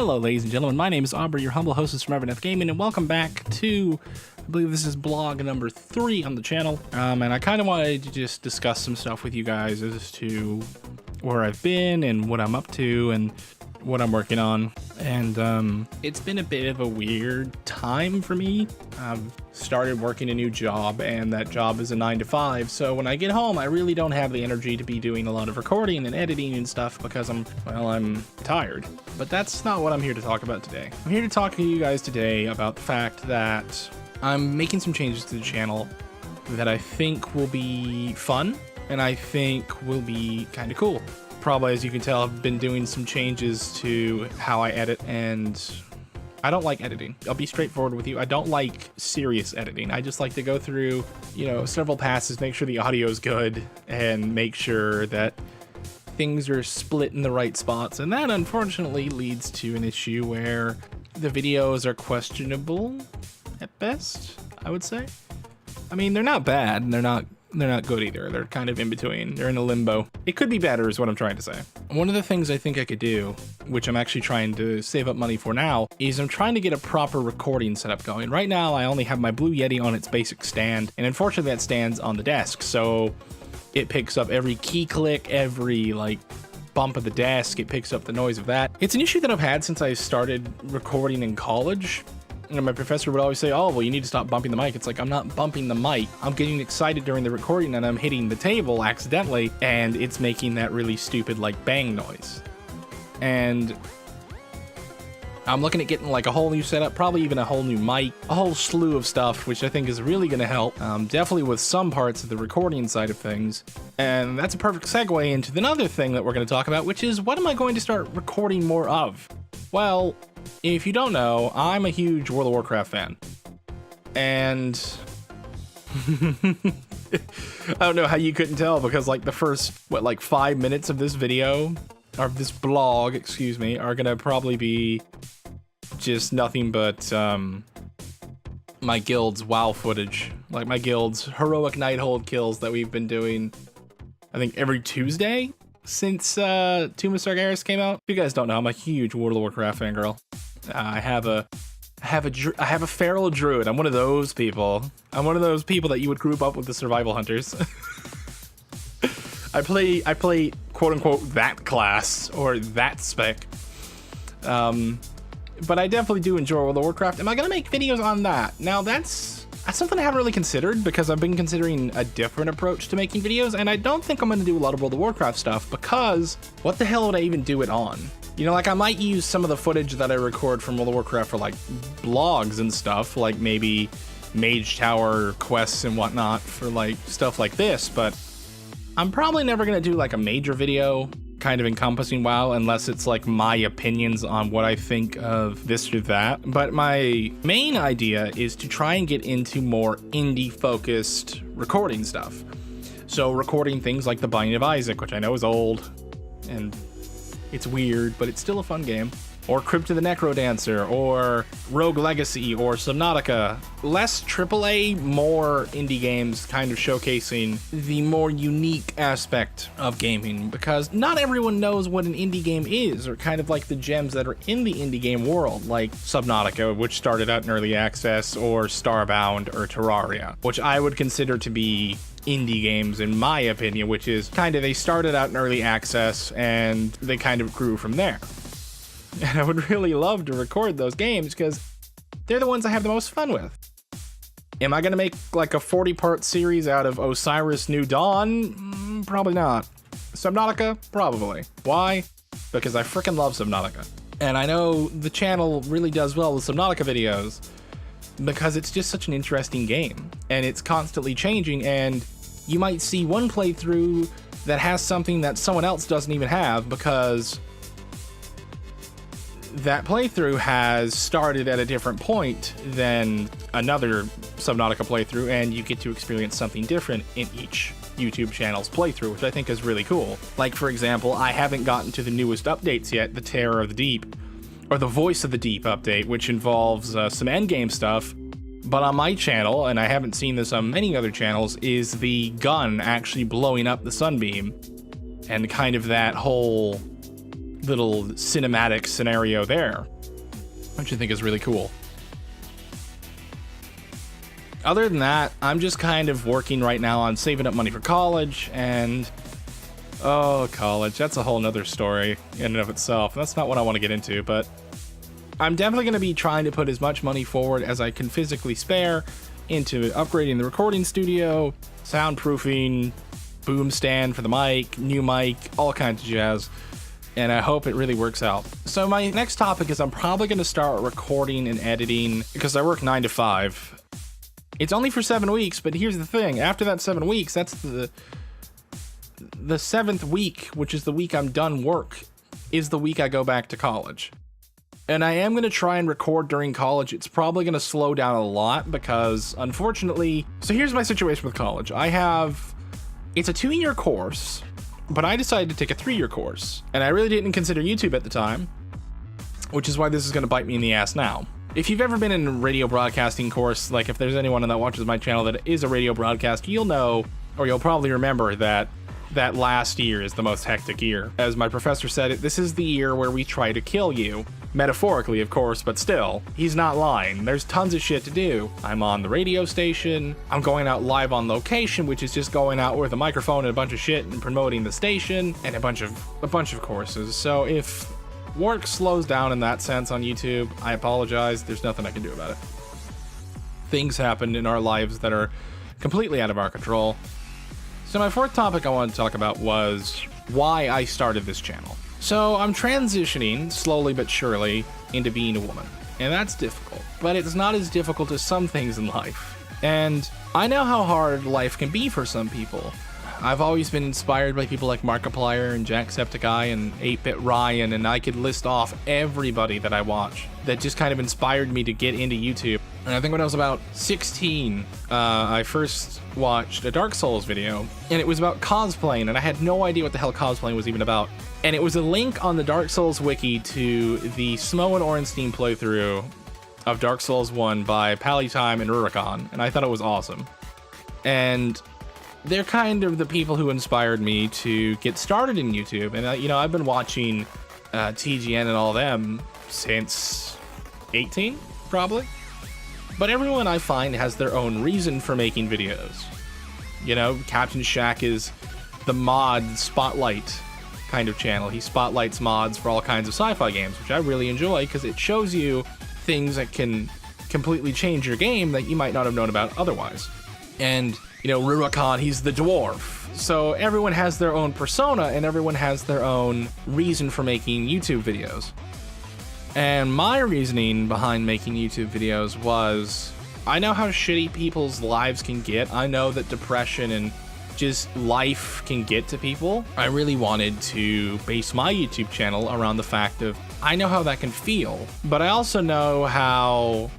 Hello, ladies and gentlemen. My name is Aubrey, your humble hostess from Everdeath Gaming, and welcome back to, I believe this is blog number 3 on the channel. And I kind of wanted to just discuss some stuff with you guys as to where I've been and what I'm up to and what I'm working on. And it's been a bit of a weird time for me. I've started working a new job, and that job is a 9 to 5. So when I get home, I really don't have the energy to be doing a lot of recording and editing and stuff because I'm tired. But that's not what I'm here to talk about today. I'm here to talk to you guys today about the fact that I'm making some changes to the channel that I think will be fun and I think will be kind of cool. Probably, as you can tell, I've been doing some changes to how I edit, and I don't like editing. I'll be straightforward with you. I don't like serious editing. I just like to go through, several passes, make sure the audio is good, and make sure that things are split in the right spots. And that, unfortunately, leads to an issue where the videos are questionable at best, I would say. I mean, they're not bad, and they're not good either. They're kind of in between. They're in a limbo. It could be better is what I'm trying to say. One of the things I think I could do, which I'm actually trying to save up money for now, is I'm trying to get a proper recording setup going. Right now, I only have my Blue Yeti on its basic stand, and unfortunately that stands on the desk, so it picks up every key click, every bump of the desk. It picks up the noise of that. It's an issue that I've had since I started recording in college. My professor would always say, oh, well, you need to stop bumping the mic. It's like, I'm not bumping the mic. I'm getting excited during the recording and I'm hitting the table accidentally, and it's making that really stupid, bang noise. And I'm looking at getting a whole new setup, probably even a whole new mic, a whole slew of stuff, which I think is really going to help, definitely with some parts of the recording side of things. And that's a perfect segue into another thing that we're going to talk about, which is what am I going to start recording more of? Well, if you don't know, I'm a huge World of Warcraft fan. And I don't know how you couldn't tell, because the first, 5 minutes of this video, or this blog, excuse me, are gonna probably be just nothing but my guild's WoW footage. My guild's heroic Nighthold kills that we've been doing, I think, every Tuesday since Tomb of Sargeras came out. If you guys don't know, I'm a huge World of Warcraft fangirl. I have a feral druid. I'm one of those people. I'm one of those people that you would group up with the survival hunters. I play quote unquote that class or that spec. But I definitely do enjoy World of Warcraft. Am I gonna make videos on that? Now that's something I haven't really considered, because I've been considering a different approach to making videos, and I don't think I'm gonna do a lot of World of Warcraft stuff, because what the hell would I even do it on? I might use some of the footage that I record from World of Warcraft for blogs and stuff, maybe Mage Tower quests and whatnot for stuff like this, but I'm probably never gonna do a major video kind of encompassing WoW unless it's my opinions on what I think of this or that. But my main idea is to try and get into more indie focused recording stuff. So recording things like The Binding of Isaac, which I know is old and it's weird, but it's still a fun game. Or Crypt the Necrodancer, or Rogue Legacy, or Subnautica. Less AAA, more indie games, kind of showcasing the more unique aspect of gaming, because not everyone knows what an indie game is, or kind of the gems that are in the indie game world, like Subnautica, which started out in early access, or Starbound, or Terraria, which I would consider to be indie games in my opinion, which is they started out in early access and they kind of grew from there. And I would really love to record those games because they're the ones I have the most fun with. Am I going to make a 40-part series out of Osiris New Dawn? Probably not. Subnautica? Probably. Why? Because I freaking love Subnautica. And I know the channel really does well with Subnautica videos because it's just such an interesting game. And it's constantly changing, and you might see one playthrough that has something that someone else doesn't even have, because that playthrough has started at a different point than another Subnautica playthrough, and you get to experience something different in each YouTube channel's playthrough, which I think is really cool. For example, I haven't gotten to the newest updates yet, the Terror of the Deep, or the Voice of the Deep update, which involves some endgame stuff. But on my channel, and I haven't seen this on many other channels, is the gun actually blowing up the sunbeam, and kind of that whole little cinematic scenario there, which I think is really cool. Other than that, I'm just kind of working right now on saving up money for college, and oh, college, that's a whole nother story in and of itself. That's not what I want to get into, but I'm definitely going to be trying to put as much money forward as I can physically spare into upgrading the recording studio, soundproofing, boom stand for the mic, new mic, all kinds of jazz. And I hope it really works out. So my next topic is I'm probably going to start recording and editing because I work 9 to 5. It's only for 7 weeks, but here's the thing. After that 7 weeks, that's the 7th week, which is the week I'm done work, is the week I go back to college. And I am going to try and record during college. It's probably going to slow down a lot because, unfortunately... So here's my situation with college. It's a 2-year course, but I decided to take a 3-year course. And I really didn't consider YouTube at the time, which is why this is going to bite me in the ass now. If you've ever been in a radio broadcasting course, like if there's anyone that watches my channel that is a radio broadcaster, you'll know, or you'll probably remember that last year is the most hectic year. As my professor said, this is the year where we try to kill you. Metaphorically, of course, but still, he's not lying. There's tons of shit to do. I'm on the radio station. I'm going out live on location, which is just going out with a microphone and a bunch of shit and promoting the station and a bunch of courses. So if work slows down in that sense on YouTube, I apologize. There's nothing I can do about it. Things happen in our lives that are completely out of our control. So my fourth topic I wanted to talk about was why I started this channel. So I'm transitioning slowly but surely into being a woman, and that's difficult, but it's not as difficult as some things in life. And I know how hard life can be for some people. I've always been inspired by people like Markiplier and Jacksepticeye and 8-Bit Ryan, and I could list off everybody that I watch that just kind of inspired me to get into YouTube. And I think when I was about 16, I first watched a Dark Souls video, and it was about cosplaying, and I had no idea what the hell cosplaying was even about. And it was a link on the Dark Souls wiki to the Smo and Orenstein playthrough of Dark Souls 1 by Palitime and Rurikon, and I thought it was awesome. And they're kind of the people who inspired me to get started in YouTube. And, I've been watching TGN and all them since 18, probably. But everyone I find has their own reason for making videos. Captain Shack is the mod spotlight kind of channel. He spotlights mods for all kinds of sci-fi games, which I really enjoy because it shows you things that can completely change your game that you might not have known about otherwise. And Rurikon, he's the dwarf. So everyone has their own persona and everyone has their own reason for making YouTube videos. And my reasoning behind making YouTube videos was, I know how shitty people's lives can get. I know that depression and just life can get to people. I really wanted to base my YouTube channel around the fact of, I know how that can feel, but I also know how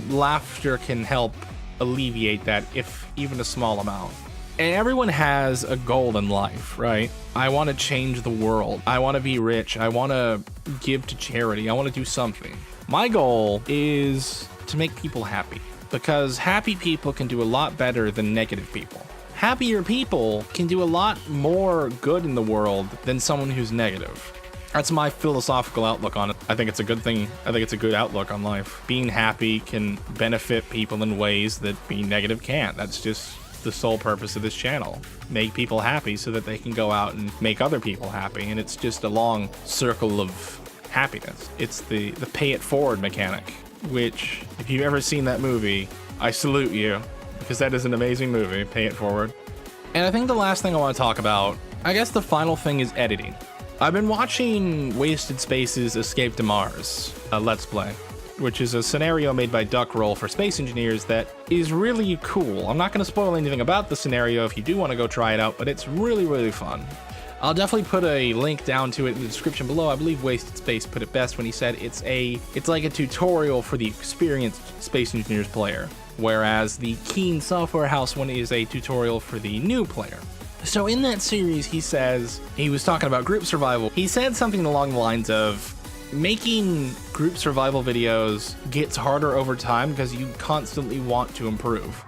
laughter can help alleviate that, if even a small amount. And everyone has a goal in life, right? I want to change the world. I want to be rich. I want to give to charity. I want to do something. My goal is to make people happy, because happy people can do a lot better than negative people. Happier people can do a lot more good in the world than someone who's negative. That's my philosophical outlook on it. I think it's a good thing. I think it's a good outlook on life. Being happy can benefit people in ways that being negative can't. That's just the sole purpose of this channel. Make people happy so that they can go out and make other people happy. And it's just a long circle of happiness. It's the pay it forward mechanic, which, if you've ever seen that movie, I salute you, because that is an amazing movie, Pay It Forward. And I think the last thing I want to talk about, I guess the final thing, is editing. I've been watching Wasted Space's Escape to Mars, a Let's Play, which is a scenario made by Duckroll for space engineers that is really cool. I'm not going to spoil anything about the scenario if you do want to go try it out, but it's really, really fun. I'll definitely put a link down to it in the description below. I believe Wasted Space put it best when he said it's like a tutorial for the experienced space engineers player, whereas the Keen Software House one is a tutorial for the new player. So in that series, he was talking about group survival. He said something along the lines of, making group survival videos gets harder over time because you constantly want to improve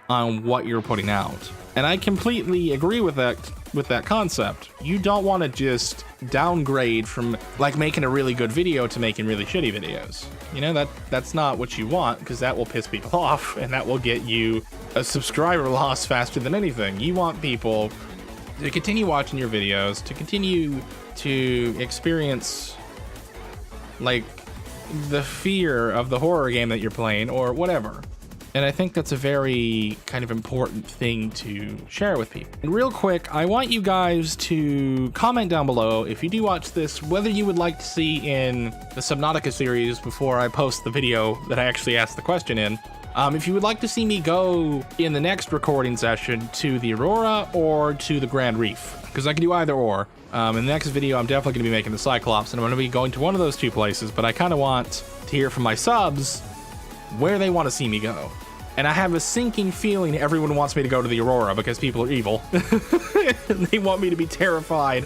on what you're putting out. And I completely agree with that with that concept. You don't want to just downgrade from like making a really good video to making really shitty videos. You know, that's not what you want, because that will piss people off and that will get you a subscriber loss faster than anything. You want people to continue watching your videos, to continue to experience like the fear of the horror game that you're playing or whatever. And I think that's a very kind of important thing to share with people. And real quick, I want you guys to comment down below if you do watch this, whether you would like to see in the Subnautica series before I post the video that I actually asked the question in. If you would like to see me go in the next recording session to the Aurora or to the Grand Reef, because I can do either or. In the next video, I'm definitely going to be making the Cyclops, and I'm going to be going to one of those two places, but I kind of want to hear from my subs where they want to see me go. And I have a sinking feeling everyone wants me to go to the Aurora because people are evil. They want me to be terrified,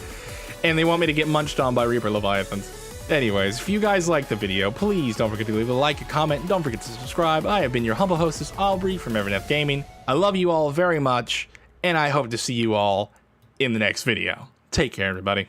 and they want me to get munched on by Reaper Leviathans. Anyways, if you guys liked the video, please don't forget to leave a like, a comment, and don't forget to subscribe. I have been your humble hostess, Aubrey from Evernet Gaming. I love you all very much, and I hope to see you all in the next video. Take care, everybody.